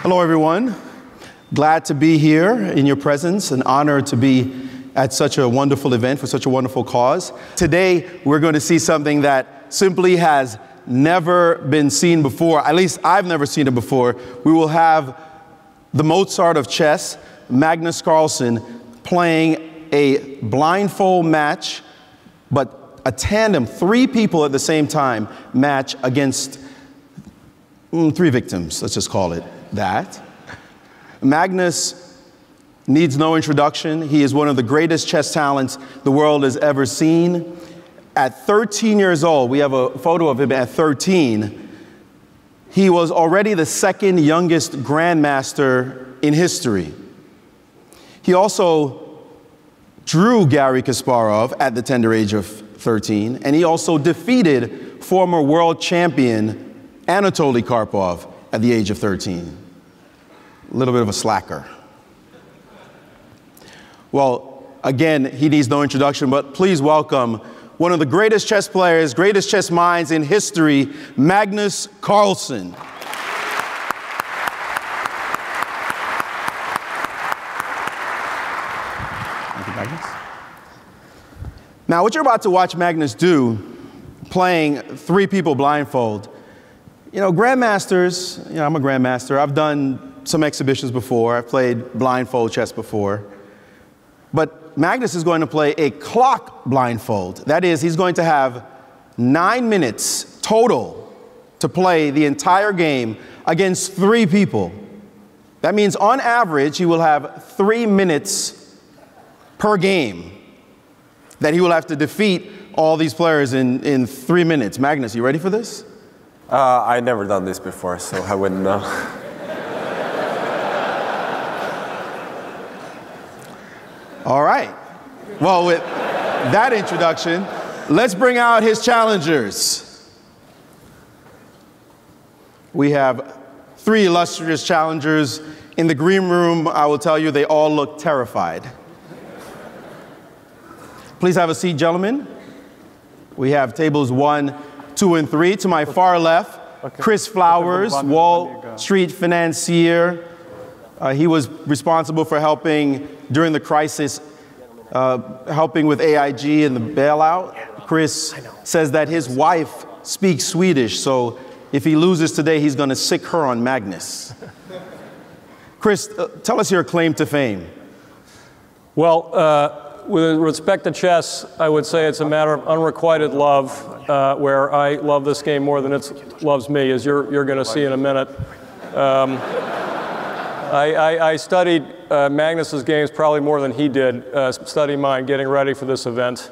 Hello, everyone. Glad to be here in your presence. An honor to be at such a wonderful event for such a wonderful cause. Today, we're going to see something that simply has never been seen before. At least I've never seen it before. We will have the Mozart of chess, Magnus Carlsen, playing a blindfold match, but a tandem, 3 people at the same time match against 3 victims, let's just call it that. Magnus needs no introduction. He is one of the greatest chess talents the world has ever seen. At 13 years old, we have a photo of him at 13. He was already the 2nd youngest grandmaster in history. He also drew Garry Kasparov at the tender age of 13, and he also defeated former world champion Anatoly Karpov at the age of 13. A little bit of a slacker. Well, again, he needs no introduction, but please welcome one of the greatest chess players, greatest chess minds in history, Magnus Carlsen. Thank you, Magnus. Now, what you're about to watch Magnus do, playing 3 people blindfold, you know, grandmasters, you know, I'm a grandmaster. I've done some exhibitions before. I've played blindfold chess before. But Magnus is going to play a clock blindfold. That is, he's going to have 9 minutes total to play the entire game against 3 people. That means on average, he will have 3 minutes per game that he will have to defeat all these players in 3 minutes. Magnus, you ready for this? I've never done this before, so I wouldn't know. All right. Well, with that introduction, let's bring out his challengers. We have 3 illustrious challengers. In the green room, I will tell you, they all look terrified. Please have a seat, gentlemen. We have tables 1, 2, and 3. To my far left, okay. Chris Flowers, Wall Street financier. He was responsible for helping during the crisis, helping with AIG and the bailout. Chris says that his wife speaks Swedish, so if he loses today, he's going to sick her on Magnus. Chris, tell us your claim to fame. Well, with respect to chess, I would say it's a matter of unrequited love, where I love this game more than it loves me, as you're going to see in a minute. I studied Magnus's games probably more than he did, studying mine, getting ready for this event.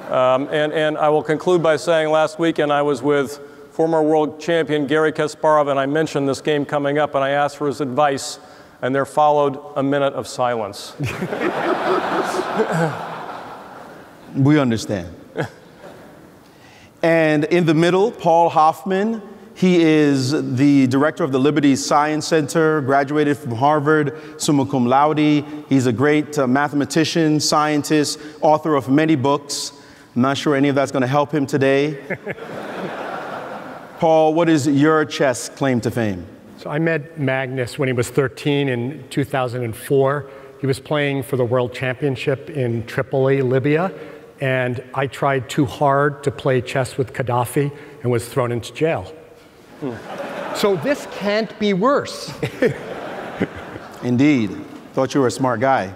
And I will conclude by saying last weekend I was with former world champion Garry Kasparov, and I mentioned this game coming up, and I asked for his advice, and there followed a minute of silence. We understand. And in the middle, Paul Hoffman. He is the director of the Liberty Science Center, graduated from Harvard, summa cum laude. He's a great mathematician, scientist, author of many books. I'm not sure any of that's going to help him today. Paul, what is your chess claim to fame? So I met Magnus when he was 13 in 2004. He was playing for the World Championship in Tripoli, Libya, and I tried too hard to play chess with Gaddafi and was thrown into jail. So this can't be worse. Indeed. Thought you were a smart guy.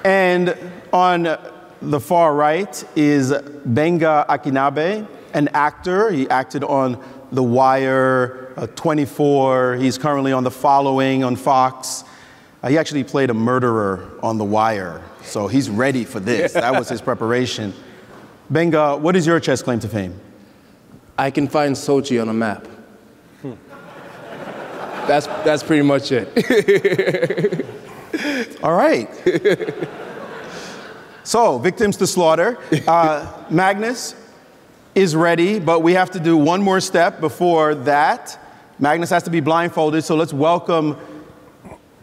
And on the far right is Benga Akinabe, an actor. He acted on The Wire, 24. He's currently on The Following on Fox. He actually played a murderer on The Wire, so he's ready for this. That was his preparation. Benga, what is your chess claim to fame? I can find Sochi on a map. That's pretty much it. All right. So, victims to slaughter. Magnus is ready, but we have to do one more step before that. Magnus has to be blindfolded, so let's welcome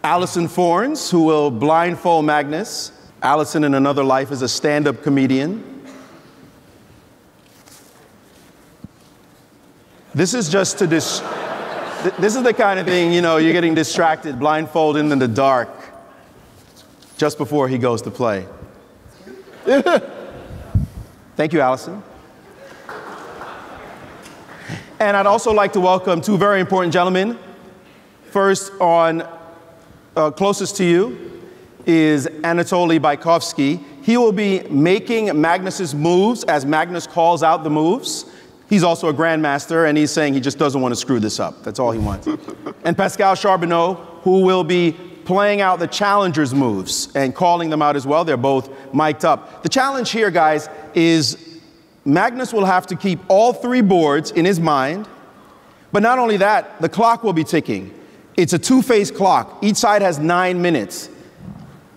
Allison Fornes, who will blindfold Magnus. Allison, in another life, is a stand-up comedian. This is just to This is the kind of thing, you know, you're getting distracted, blindfolded in the dark, just before he goes to play. Thank you, Allison. And I'd also like to welcome two very important gentlemen. First on, closest to you is Anatoly Bykovsky. He will be making Magnus's moves as Magnus calls out the moves. He's also a grandmaster, and he's saying he just doesn't want to screw this up. That's all he wants. And Pascal Charbonneau, who will be playing out the challengers' moves and calling them out as well. They're both mic'd up. The challenge here, guys, is Magnus will have to keep all three boards in his mind. But not only that, the clock will be ticking. It's a two-phase clock. Each side has 9 minutes.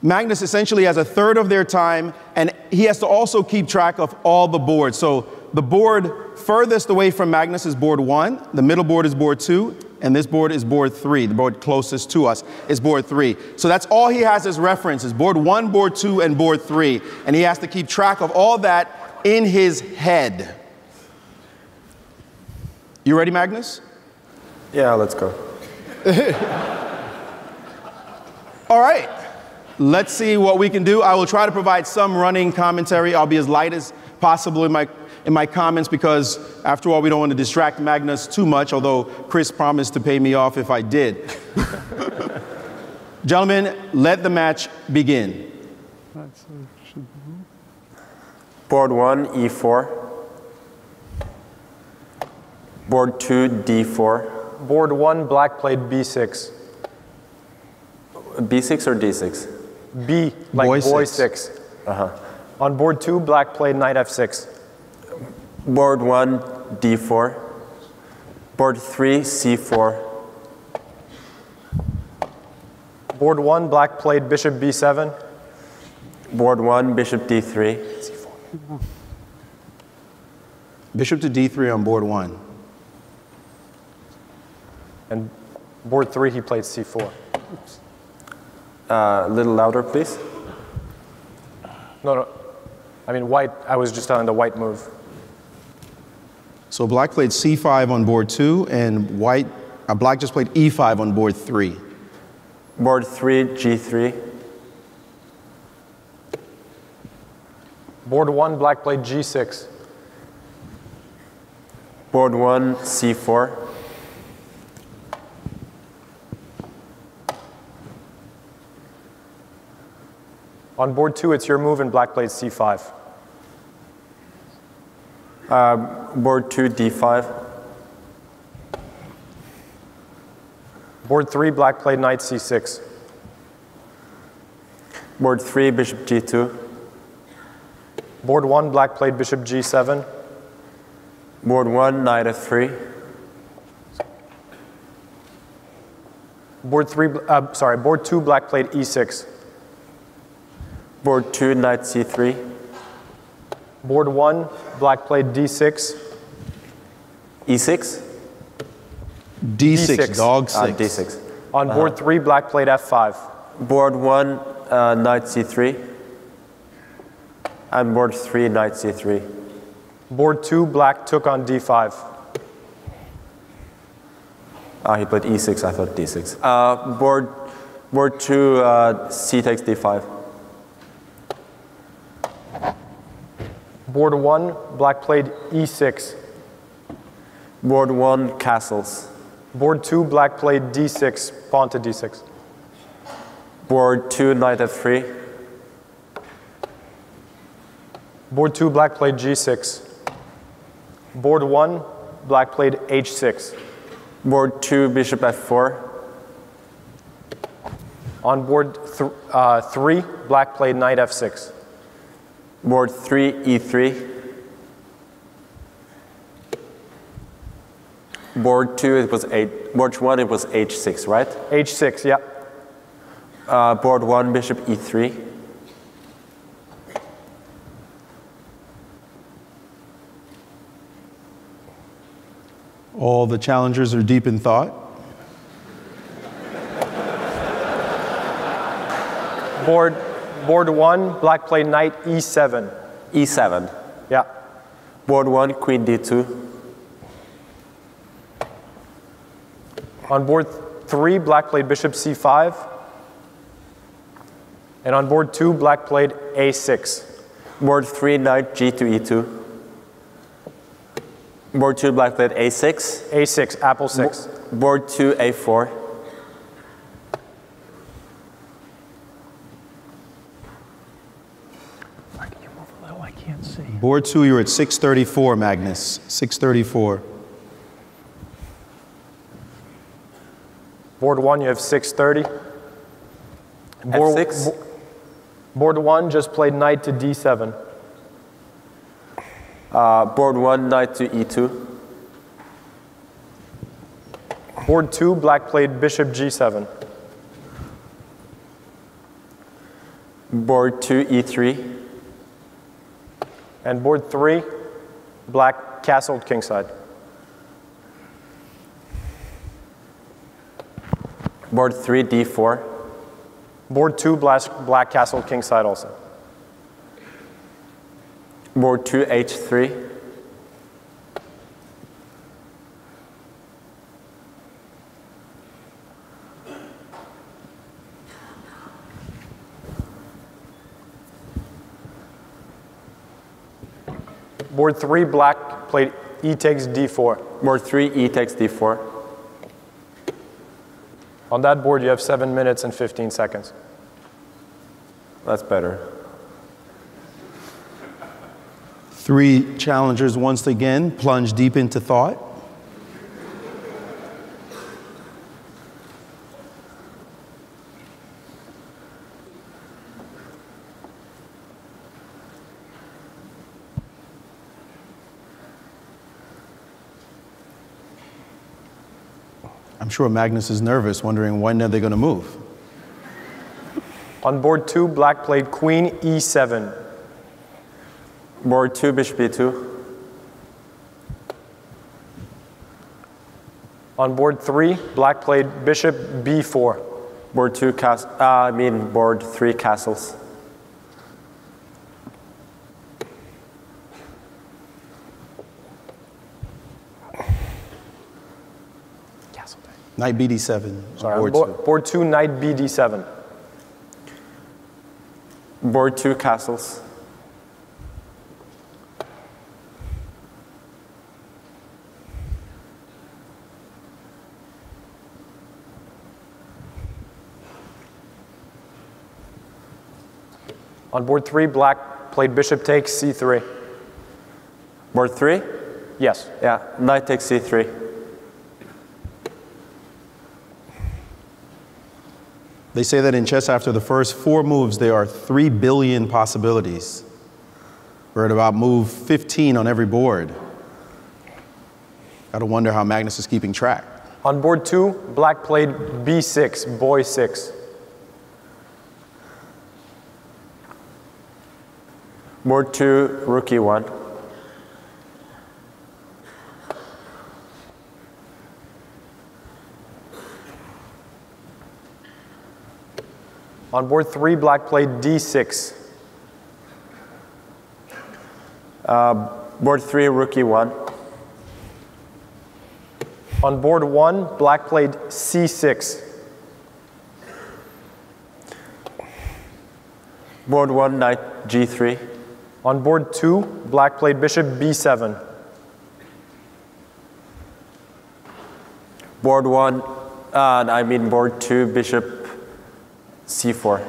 Magnus essentially has a third of their time, and he has to also keep track of all the boards. So the board furthest away from Magnus is board 1, the middle board is board 2, and this board is board 3. The board closest to us is board 3. So that's all he has as reference is board 1, board 2, and board 3. And he has to keep track of all that in his head. You ready, Magnus? Yeah, let's go. All right. Let's see what we can do. I will try to provide some running commentary. I'll be as light as possible in my comments because, after all, we don't want to distract Magnus too much, although Chris promised to pay me off if I did. Gentlemen, let the match begin. Board 1, E4. Board 2, D4. Board 1, black played B6. B6 or D6? B, like boy 6. Uh-huh. On board 2, black played knight F6. Board 1, D4. Board 3, C4. Board 1, black played bishop B7. Board 1, bishop D3. Bishop to D3 on board 1. And board 3, he played C4. A little louder, please. No. I mean, white, I was just on the white move. So black played C5 on board 2, and black just played E5 on board 3. Board 3, G3. Board 1, black played G6. Board 1, C4. On board 2, it's your move, and black played C5. Board 2, D5. Board 3, black played knight C6. Board 3, bishop G2. Board 1, black played bishop G7. Board 1, knight F3. Board 2, black played E6. Board 2, knight C3. Board 1, black played D6. E6? D6, dog 6. D6. On board 3, black played F5. Board 1, knight C3. And board 3, knight C3. Board 2, black took on D5. He played E6, I thought D6. Board 2, C takes D5. Board 1, black played E6. Board 1, castles. Board 2, black played D6, pawn to D6. Board 2, knight F3. Board 2, black played G6. Board 1, black played H6. Board 2, bishop F4. On board 3, black played knight F6. Board 3, E3. Board 2, it was board 1, it was H6, right? H6, yeah. Board 1, bishop E3. All the challengers are deep in thought. Board 1, black played knight E7. E7. Yeah. Board 1, queen D2. On board 3, black played bishop c5. And on board 2, black played a6. Board 3, knight g to e2. Board 2, black played a6. a6, apple 6. Board 2, a4. Can you move a little? I can't see. Board 2, you're at 634, Magnus. 634. Board 1, you have 630. f6. Board 1 just played knight to d7. Board 1, knight to e2. Board 2, black played bishop g7. Board 2, e3. And board 3, black castled kingside. Board 3, d4. Board 2, black castled kingside also. Board 2, h3. Board 3, black played e takes d4. Board 3, e takes d4. On that board, you have 7 minutes and 15 seconds. That's better. 3 challengers once again plunge deep into thought. I'm sure Magnus is nervous, wondering when are they going to move. On board 2, black played queen e7. Board 2, bishop e2. On board 3, black played bishop b4. Board 2, board 3, castles. Knight bd7. Sorry, Board 2. board 2, knight bd7. Board 2, castles. On board 3, black played bishop takes c3. Board 3? Yes. Yeah, knight takes c3. They say that in chess, after the first 4 moves, there are 3 billion possibilities. We're at about move 15 on every board. Gotta wonder how Magnus is keeping track. On board 2, black played b6, boy 6. Board 2, rook e1. On board 3, black played d6. Board 3, rook e1. On board 1, black played c6. Board 1, knight g3. On board 2, black played bishop b7. Board 1, board 2, bishop c4.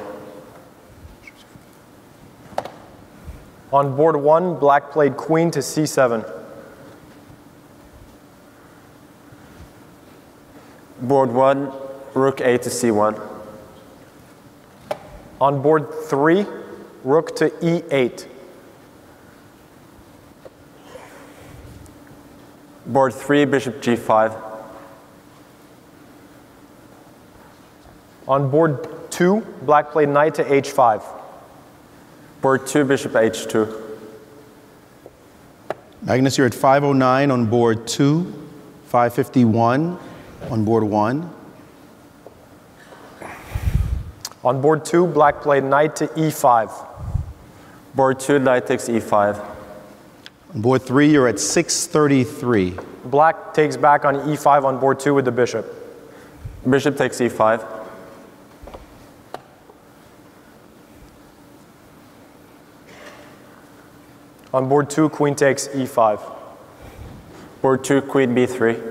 On board 1, black played queen to c7. Board 1, rook a to c1. On board 3, rook to e8. Board 3, bishop g5. On board 2, black played knight to h5. Board 2, bishop h2. Magnus, you're at 509 on board 2, 551 on board 1. On board 2, black played knight to e5. Board 2, knight takes e5. On board 3, you're at 633. Black takes back on e5 on board 2 with the bishop. Bishop takes e5. On board 2, queen takes e5. Board 2, queen b3.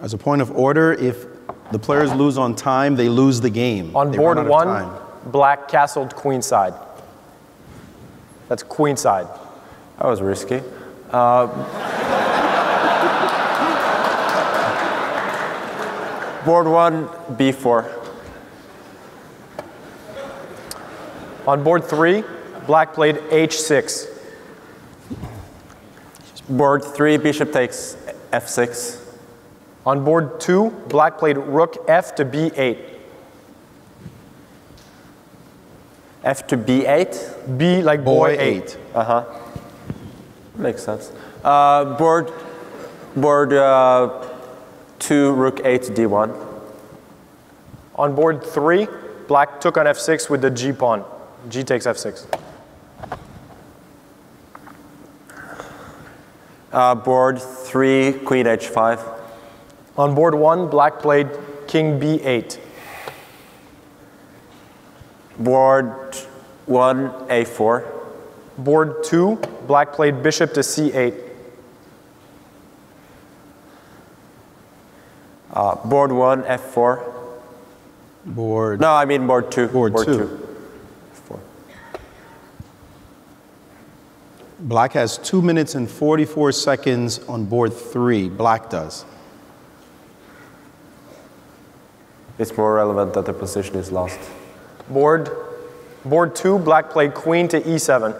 As a point of order, if the players lose on time, they lose the game. On They board run out of 1, time. black castled queenside. That's queenside. That was risky. Board 1, b4. On board 3, black played h6. Board 3, bishop takes f6. On board 2, black played rook f to b8. F to b8. B like boy 8. Makes sense. Board 2, rook a to d1. On board 3, black took on f6 with the g pawn. G takes f6. Board 3, queen h5. On board 1, black played king b8. Board 1, a4. Board 2, black played bishop to c8. Board 1, f4. Board. No, I mean board 2. Board 2. F4. Black has 2 minutes and 44 seconds on board 3. Black does. It's more relevant that the position is lost. Board 2, black played queen to e7.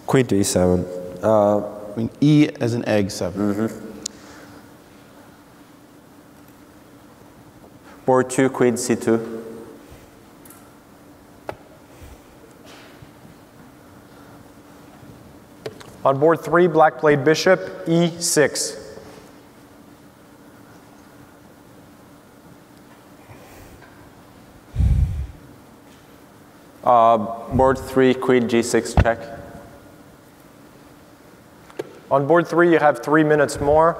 Queen to e7. I mean, E as an egg 7. Board 2, queen c2. On board 3, black played bishop e6. Board 3, queen g6 check. On board 3, you have 3 minutes more.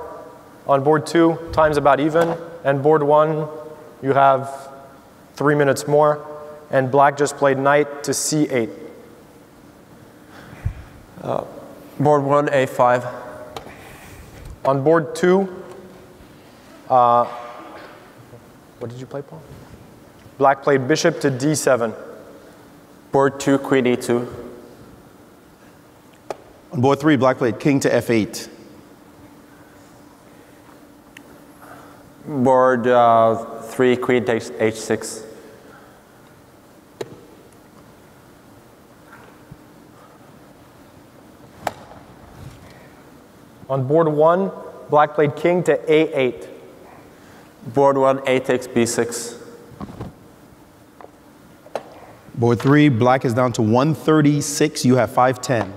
On board 2, time's about even. And board 1, you have 3 minutes more. And black just played knight to c8. Board 1, a5. On board 2, what did you play, Paul? Black played bishop to d7. Board 2, queen e2. On board 3, black played king to f8. Board 3, queen takes h6. On board 1, black played king to a8. Board 1, a takes b6. Board 3, black is down to 136. You have 5:10.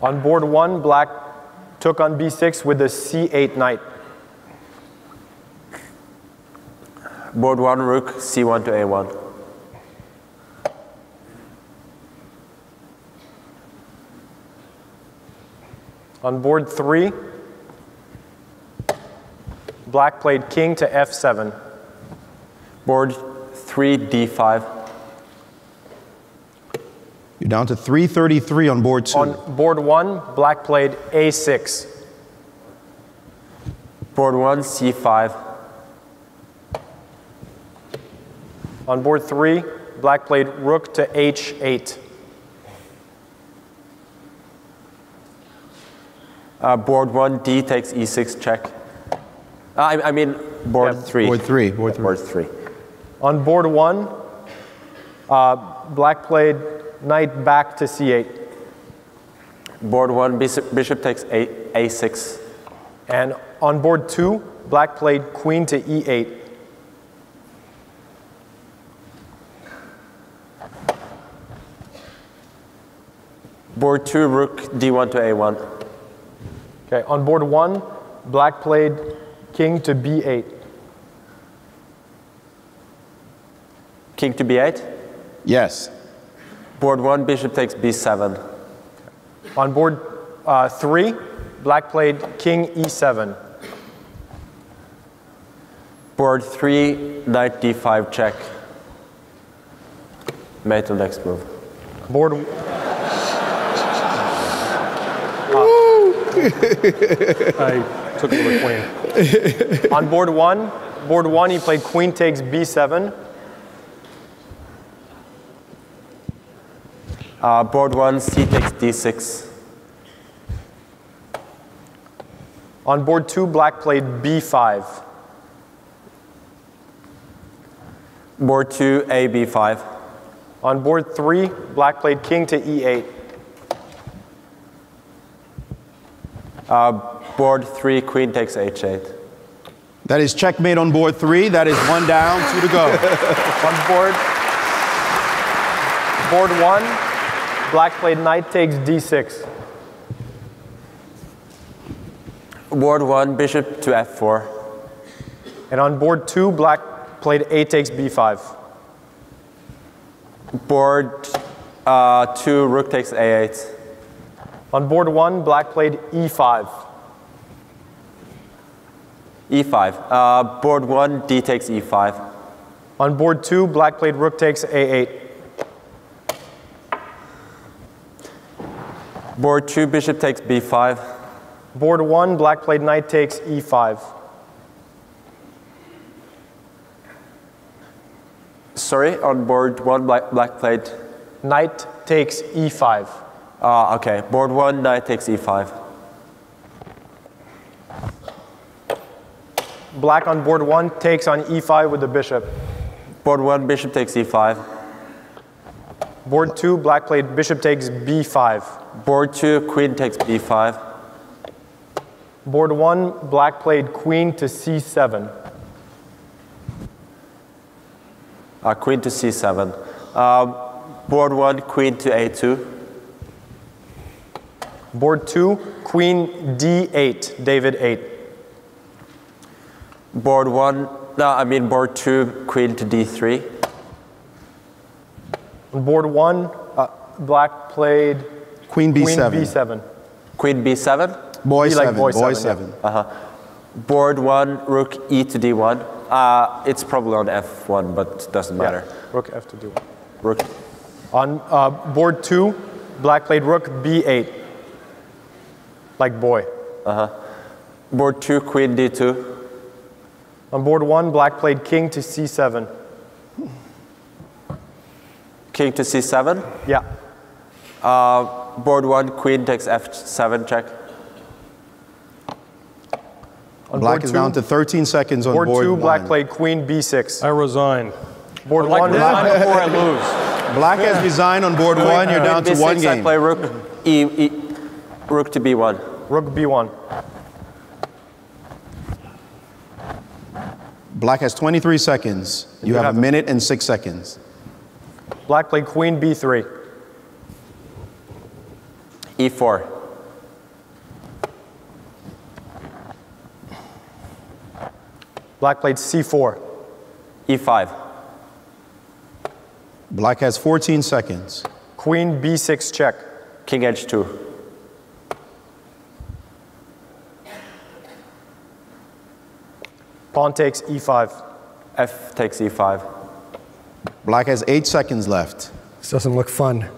On board 1, black took on b6 with the c8 knight. Board 1, rook c1 to a1. On board 3, black played king to f7. Board 3, d5. You're down to 333 on board 2. On board 1, black played a6. Board 1, c5. On board 3, black played rook to h8. Board 1, d takes e6 check. I mean board 3. Board 3. Board 3. Board 3. On board 1, black played knight back to c8. Board 1, bishop takes a6. And on board 2, black played queen to e8. Board 2, rook d1 to a1. Okay, on board 1, black played king to b8. King to b8. Yes. Board 1, bishop takes b7. On board 3, black played king e7. Board 3, knight d5 check. Mate to next move. Board. I took it with a queen. On board one, he played queen takes b7. Board 1, c takes d6. On board 2, black played b5. Board 2, a b5. On board 3, black played king to e8. Board 3, queen takes h8. That is checkmate on board 3. That is 1 down, 2 to go. On board 1, black played knight takes d6. Board 1, bishop to f4. And on board 2, black played a takes b5. Board 2, rook takes a8. On board 1, black played e5. e5. Board 1, d takes e5. On board 2, black played rook takes a8. Board 2, bishop takes b5. Board 1, black played knight takes e5. Sorry, on board 1, black played. Knight takes e5. Okay, board 1, knight takes e5. Black on board 1 takes on e5 with the bishop. Board 1, bishop takes e5. Board 2, black played bishop takes b5. Board 2, queen takes b5. Board 1, black played queen to c7. Queen to c7. Board 1, queen to a2. Board 2, queen d8, David 8. Board 2, queen to d3. On board 1, black played Queen B7. b7. Queen b7. Boy Be like 7. boy Boy seven, 7. Board 1, rook e to d1. It's probably on f1, but doesn't matter. Rook f to d1. Rook. On board 2, black played rook b8. Like boy. Board 2, queen d2. On board 1, black played king to c7. King to c7. Yeah. Board 1, queen takes f7 check. On Black board is 2, down to 13 seconds on board board 2, 1. black played queen b6. I resign. Board I'd like 1, to resign before I lose. Black has resigned on board 1. You're down to B6, 1 I game. play rook rook to b1. rook b1. Black has 23 seconds. You have a minute and 6 seconds. Black played queen b3. e4. Black played c4. e5. Black has 14 seconds. Queen b6 check. King h2. Pawn takes e5. F takes e5. Black has 8 seconds left. This doesn't look fun.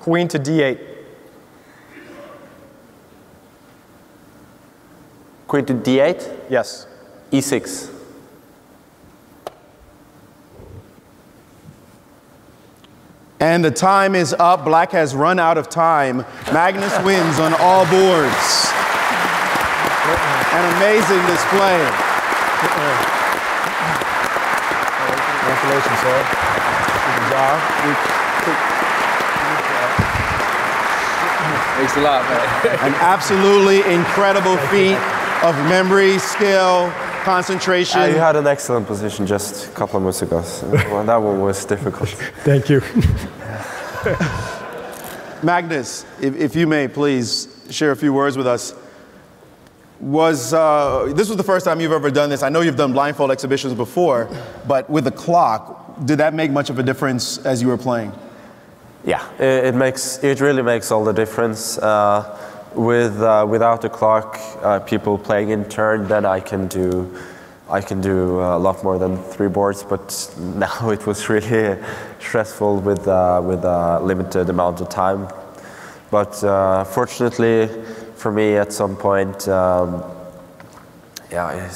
Queen to d8. Queen to d8. Yes. e6. And the time is up. Black has run out of time. Magnus wins on all boards. An amazing display. Congratulations, sir. Good job. Thanks a lot, man. An absolutely incredible feat of memory, skill, concentration. You had an excellent position just a couple of months ago. So that one was difficult. Thank you. Magnus, if you may, please share a few words with us. This was the first time you've ever done this. I know you've done blindfold exhibitions before, but with the clock, did that make much of a difference as you were playing? Yeah, it really makes all the difference. Without the clock, people playing in turn, then I can do I can do a lot more than 3 boards, but now it was really stressful with a limited amount of time. But fortunately for me, at some point, I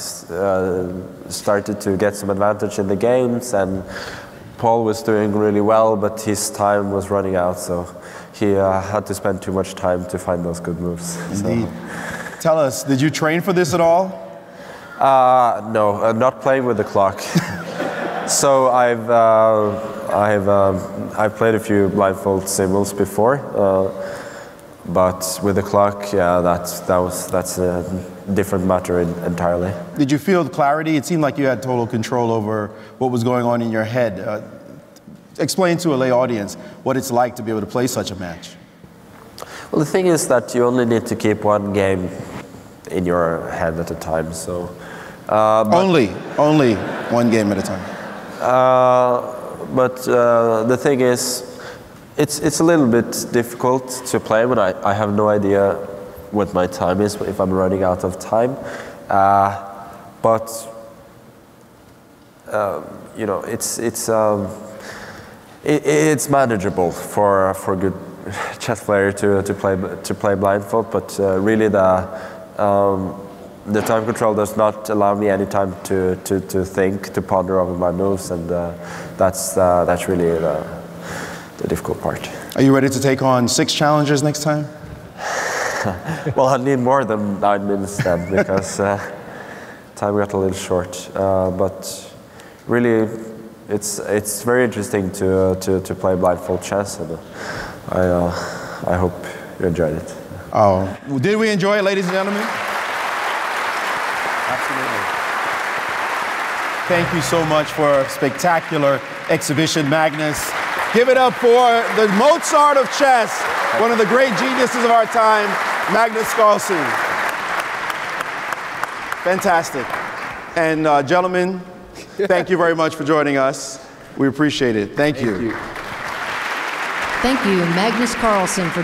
started to get some advantage in the games, and Paul was doing really well, but his time was running out, so he had to spend too much time to find those good moves. Indeed. Tell us, did you train for this at all? No, not playing with the clock. So I've played a few blindfold symbols before, but with the clock, yeah, that's a different matter entirely. Did you feel clarity? It seemed like you had total control over what was going on in your head. Explain to a lay audience what it's like to be able to play such a match. Well, the thing is that you only need to keep one game in your head at a time. So only one game at a time. But the thing is, it's a little bit difficult to play when I have no idea what my time is, if I'm running out of time. But you know, it's manageable for a good chess player to play blindfold. But really, the time control does not allow me any time to think, to ponder over my moves, and that's really the difficult part. Are you ready to take on 6 challengers next time? Well, I need more than 9 minutes then, because time got a little short. But really, it's very interesting to play blindfold chess, and I hope you enjoyed it. Oh, did we enjoy it, ladies and gentlemen? Absolutely. Thank you so much for a spectacular exhibition, Magnus. Give it up for the Mozart of chess, one of the great geniuses of our time, Magnus Carlsen. Fantastic. And gentlemen, thank you very much for joining us. We appreciate it. Thank you. Thank you, Magnus Carlsen, for